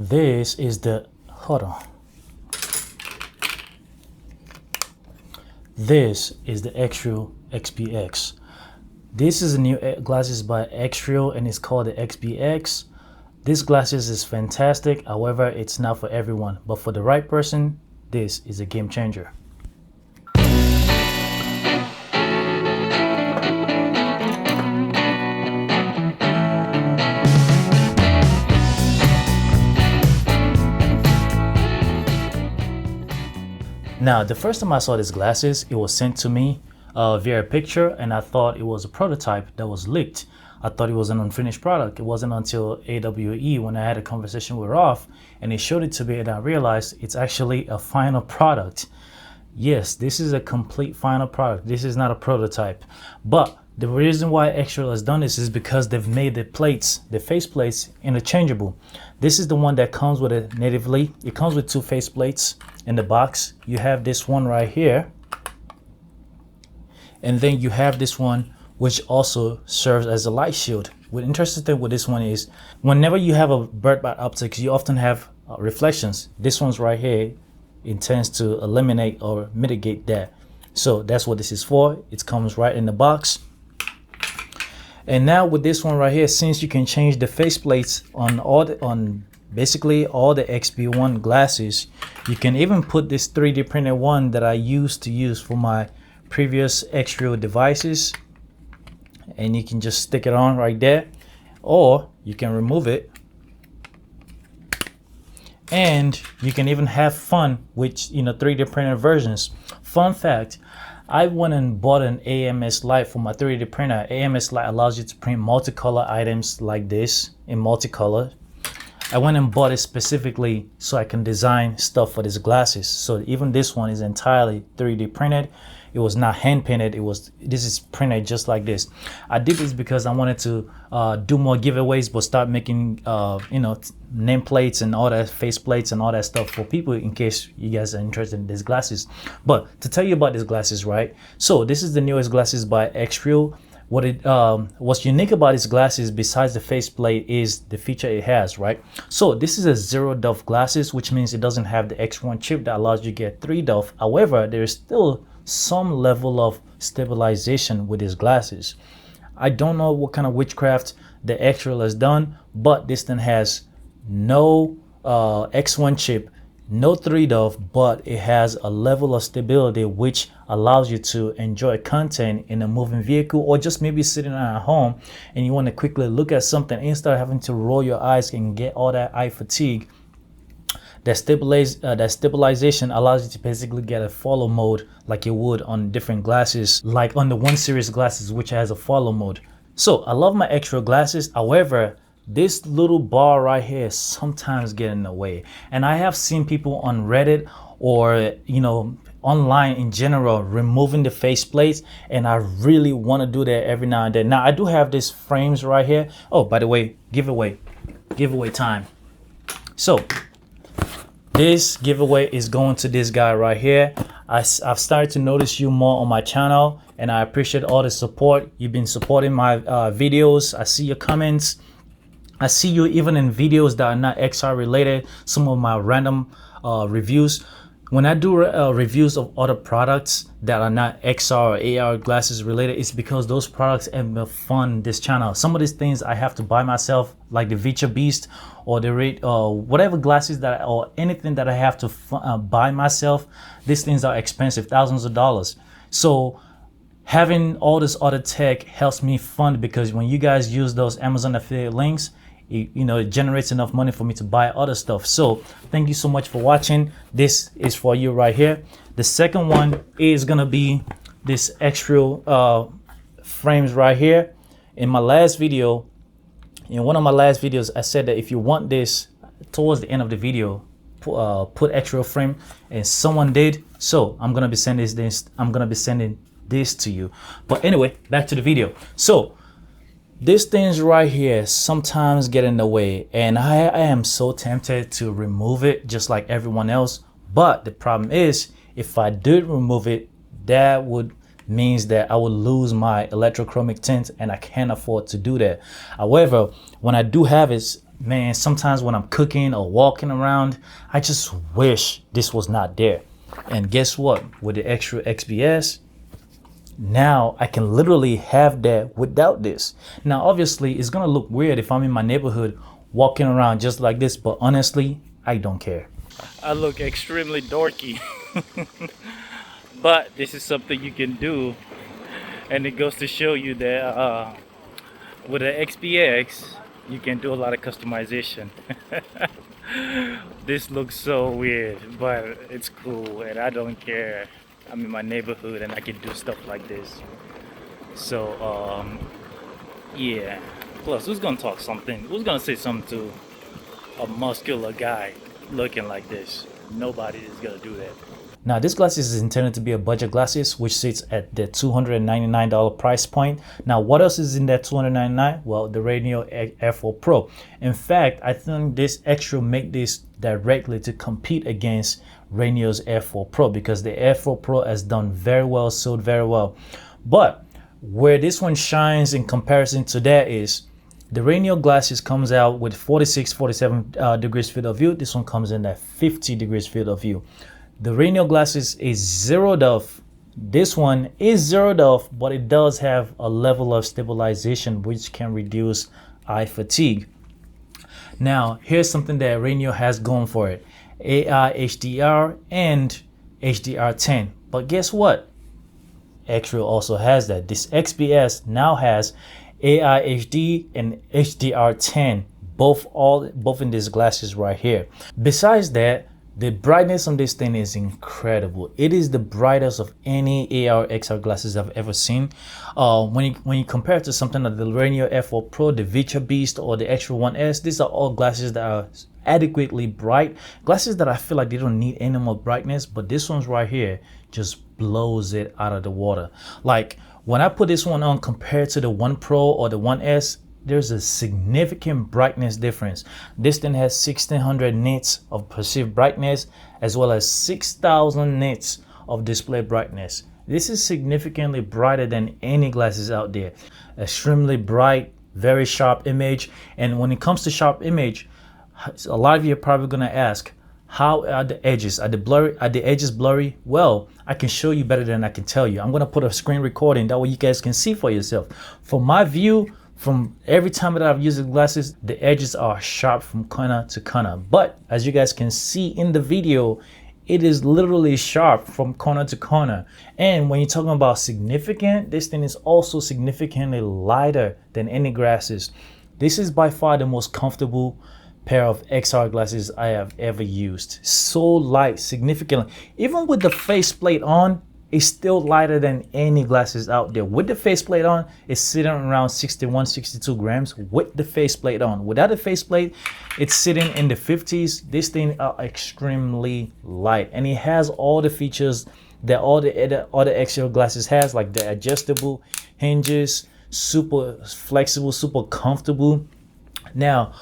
This is the, hold on. This is the XREAL xbx. This is a new glasses by XREAL and it's called the xbx. This glasses is fantastic. However, it's not for everyone, but for the right person, this is a game changer. Now, the first time I saw these glasses, it was sent to me via a picture, and I thought it was a prototype that was leaked. I thought it was an unfinished product. It wasn't until AWE when I had a conversation with Rolf and he showed it to me and I realized it's actually a final product. Yes, this is a complete final product. This is not a prototype. But the reason why XREAL has done this is because they've made the plates, the face plates, interchangeable. This is the one that comes with it natively. It comes with two face plates in the box. You have this one right here. And then you have this one which also serves as a light shield. What's interesting with this one is whenever you have a bird by optics, you often have reflections. This one's right here intends to eliminate or mitigate that. So that's what this is for. It comes right in the box. And now with this one right here, since you can change the face plates on basically all the XB1 glasses, you can even put this 3D printed one that I used to use for my previous XREAL devices, and you can just stick it on right there, or you can remove it and you can even have fun with 3D printed versions. Fun fact, I went and bought an AMS light for my 3D printer. AMS light allows you to print multicolor items like this in multicolor. I went and bought it specifically so I can design stuff for these glasses. So even this one is entirely 3D printed. It was not hand painted. This is printed just like this. I did this because I wanted to do more giveaways, but start making nameplates and all that, face plates and all that stuff for people in case you guys are interested in these glasses. But to tell you about these glasses, right? So this is the newest glasses by XREAL. What's unique about these glasses besides the faceplate is the feature it has, right? So this is a 0 depth glasses, which means it doesn't have the X1 chip that allows you to get 3 depth. However, there is still some level of stabilization with these glasses. I don't know what kind of witchcraft the XREAL has done, but this thing has no X1 chip, no 3 depth, but it has a level of stability which allows you to enjoy content in a moving vehicle, or just maybe sitting at home and you want to quickly look at something instead of having to roll your eyes and get all that eye fatigue. That stabilization allows you to basically get a follow mode like you would on different glasses, like on the 1 series glasses, which has a follow mode. So I love my XREAL glasses. However, this little bar right here sometimes get in the way. And I have seen people on Reddit or, online in general removing the face plates. And I really want to do that every now and then. Now I do have these frames right here. Oh, by the way, giveaway time. So this giveaway is going to this guy right here. I've started to notice you more on my channel and I appreciate all the support. You've been supporting my videos. I see your comments. I see you even in videos that are not XR related, some of my random reviews. When I do reviews of other products that are not XR or AR glasses related, it's because those products have fund this channel. Some of these things I have to buy myself, like the Vicha Beast or the whatever glasses that or anything that I have to buy myself. These things are expensive, thousands of dollars. So having all this other tech helps me fund, because when you guys use those Amazon affiliate links, it generates enough money for me to buy other stuff. So thank you so much for watching. This is for you right here. The second one is gonna be this XREAL frames right here. In my last video, in one of my last videos, I said that if you want this towards the end of the video, put XREAL frame, and someone did. So I'm gonna be sending this to you. But anyway, back to the video. So these things right here sometimes get in the way, and I am so tempted to remove it just like everyone else. But the problem is, if I did remove it, that would means that I would lose my electrochromic tint, and I can't afford to do that. However, when I do have it, man, sometimes when I'm cooking or walking around, I just wish this was not there. And guess what? With the XREAL xbx, now I can literally have that without this. Now, obviously, it's gonna look weird if I'm in my neighborhood walking around just like this, but honestly, I don't care. I look extremely dorky, but this is something you can do, and it goes to show you that with the XBX, you can do a lot of customization. This looks so weird, but it's cool, and I don't care. I'm in my neighborhood and I can do stuff like this. So yeah. Plus, who's gonna talk something? Who's gonna say something to a muscular guy looking like this? Nobody is gonna do that. Now, this glasses is intended to be a budget glasses, which sits at the $299 price point. Now, what else is in that $299? Well, the Raynier Air 4 Pro. In fact, I think this extra make this directly to compete against Raynier's Air 4 Pro, because the Air 4 Pro has done very well, sold very well. But where this one shines in comparison to that is the Raynier glasses comes out with 47 degrees field of view. This one comes in at 50 degrees field of view. The Raynier glasses is zeroed off. This one is zeroed off, but it does have a level of stabilization which can reduce eye fatigue. Now, here's something that Raynier has going for it: AI HDR and HDR10. But guess what? XREAL also has that. This XBS now has AI HD and HDR10, both in these glasses right here. Besides that, the brightness on this thing is incredible. It is the brightest of any AR XR glasses I've ever seen. When you compare it to something like the Raynier Air 4 Pro, the Vitra Beast, or the XREAL 1S, these are all glasses that are adequately bright. Glasses that I feel like they don't need any more brightness, but this one's right here just blows it out of the water. Like when I put this one on compared to the 1 Pro or the 1S, there's a significant brightness difference. This thing has 1600 nits of perceived brightness, as well as 6000 nits of display brightness. This is significantly brighter than any glasses out there. Extremely bright, very sharp image. And when it comes to sharp image, a lot of you are probably gonna ask, how are the edges? Are the edges blurry? Well, I can show you better than I can tell you. I'm gonna put a screen recording, that way you guys can see for yourself. From my view, from every time that I've used the glasses, the edges are sharp from corner to corner. But as you guys can see in the video, it is literally sharp from corner to corner. And when you're talking about significant, this thing is also significantly lighter than any glasses. This is by far the most comfortable pair of XR glasses I have ever used. So light, significantly. Even with the faceplate on, it's still lighter than any glasses out there. With the faceplate on, it's sitting around 61, 62 grams with the faceplate on. Without the faceplate, it's sitting in the 50s. This thing are extremely light, and it has all the features that all the XR glasses has, like the adjustable hinges, super flexible, super comfortable. Now,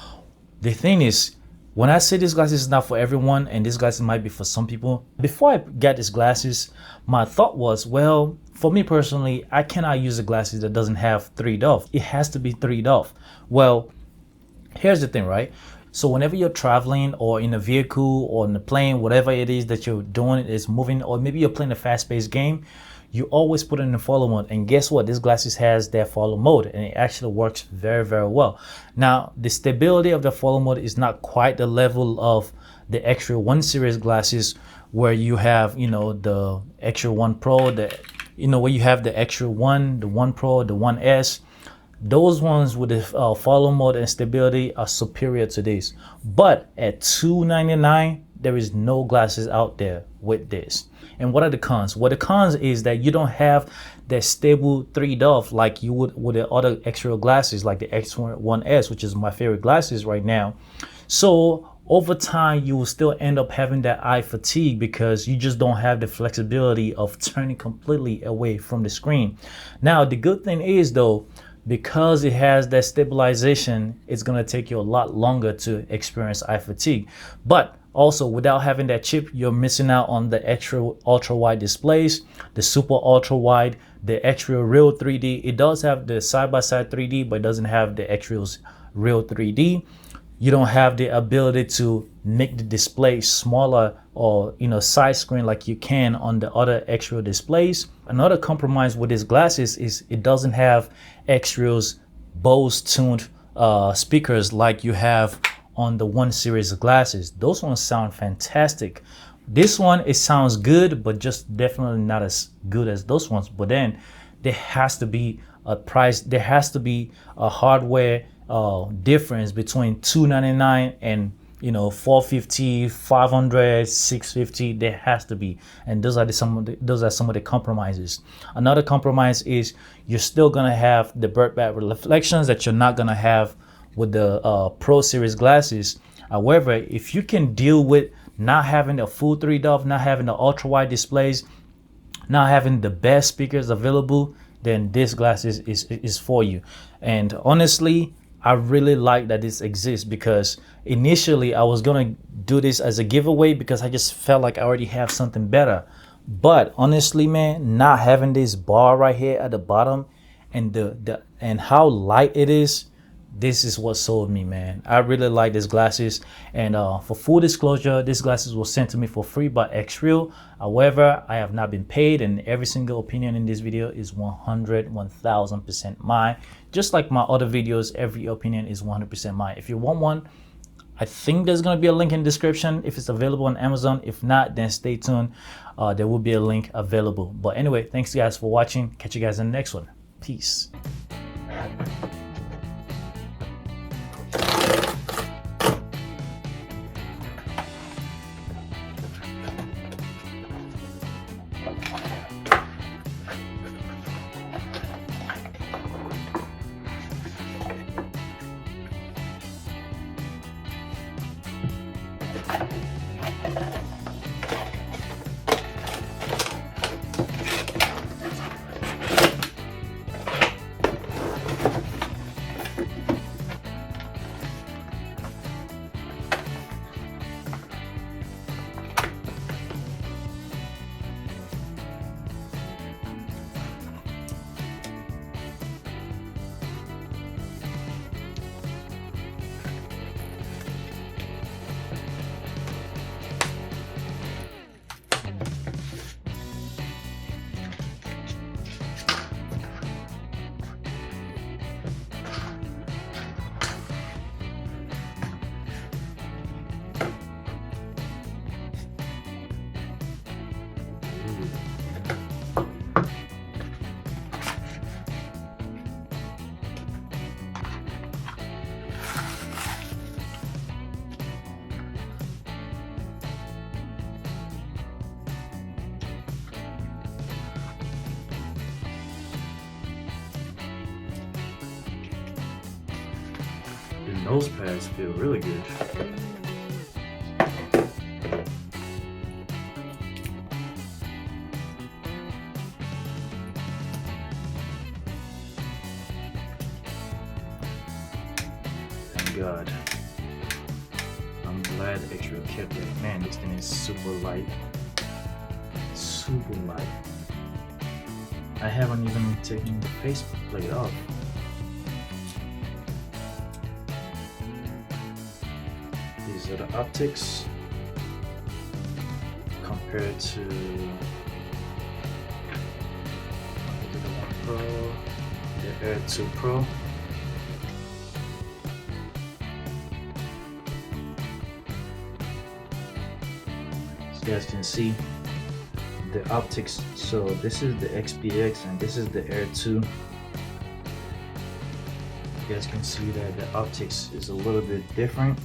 the thing is, when I say this glasses is not for everyone, and this glasses might be for some people, before I got these glasses, my thought was, well, for me personally, I cannot use the glasses that doesn't have 3'd off. It has to be 3'd off. Well, here's the thing, right? So whenever you're traveling or in a vehicle or in a plane, whatever it is that you're doing is moving, or maybe you're playing a fast-paced game, you always put it in the follow mode. And guess what? This glasses has that follow mode, and it actually works very, very well. Now, the stability of the follow mode is not quite the level of the XREAL 1 series glasses, where you have, you know, the XREAL 1 Pro, where you have the XREAL 1, the 1 Pro, the 1S. Those ones with the follow mode and stability are superior to this. But at $299, there is no glasses out there with this. And what are the cons? Well, the cons is that you don't have that stable 3'd off like you would with the other XREAL glasses, like the X1S, which is my favorite glasses right now. So over time, you will still end up having that eye fatigue because you just don't have the flexibility of turning completely away from the screen. Now, the good thing is though, because it has that stabilization, it's gonna take you a lot longer to experience eye fatigue. But also, without having that chip, you're missing out on the extra ultra wide displays, the super ultra wide, the XREAL Real 3D. It does have the side-by-side 3D, but it doesn't have the XREAL's Real 3D. you don't have the ability to make the display smaller or side screen like you can on the other XREAL displays. Another compromise with these glasses is it doesn't have XREAL's Bose tuned speakers like you have on the 1 series of glasses. Those ones sound fantastic. This one, it sounds good, but just definitely not as good as those ones. But then there has to be a price, there has to be a hardware difference between $299 and $450, $500, $650. There has to be, and those are some of the compromises. Another compromise is you're still gonna have the bird back reflections that you're not gonna have with the Pro Series glasses. However, if you can deal with not having a full 3 dove, not having the ultra wide displays, not having the best speakers available, then this glasses is for you. And honestly, I really like that this exists, because initially I was gonna do this as a giveaway because I just felt like I already have something better. But honestly, man, not having this bar right here at the bottom and and how light it is, this is what sold me, man. I really like these glasses. And for full disclosure, these glasses were sent to me for free by XREAL. However, I have not been paid, and every single opinion in this video is 1000% mine. Just like my other videos, every opinion is 100% mine. If you want one, I think there's going to be a link in the description if it's available on Amazon. If not, then stay tuned. There will be a link available. But anyway, thanks guys for watching. Catch you guys in the next one. Peace. The nose pads feel really good. Thank God. I'm glad XREAL kept it. Man, this thing is super light. Super light. I haven't even taken the faceplate off. These are the optics compared to the 1 Pro, the Air 2 Pro. So you guys can see the optics. So this is the XBX and this is the Air 2. You guys can see that the optics is a little bit different.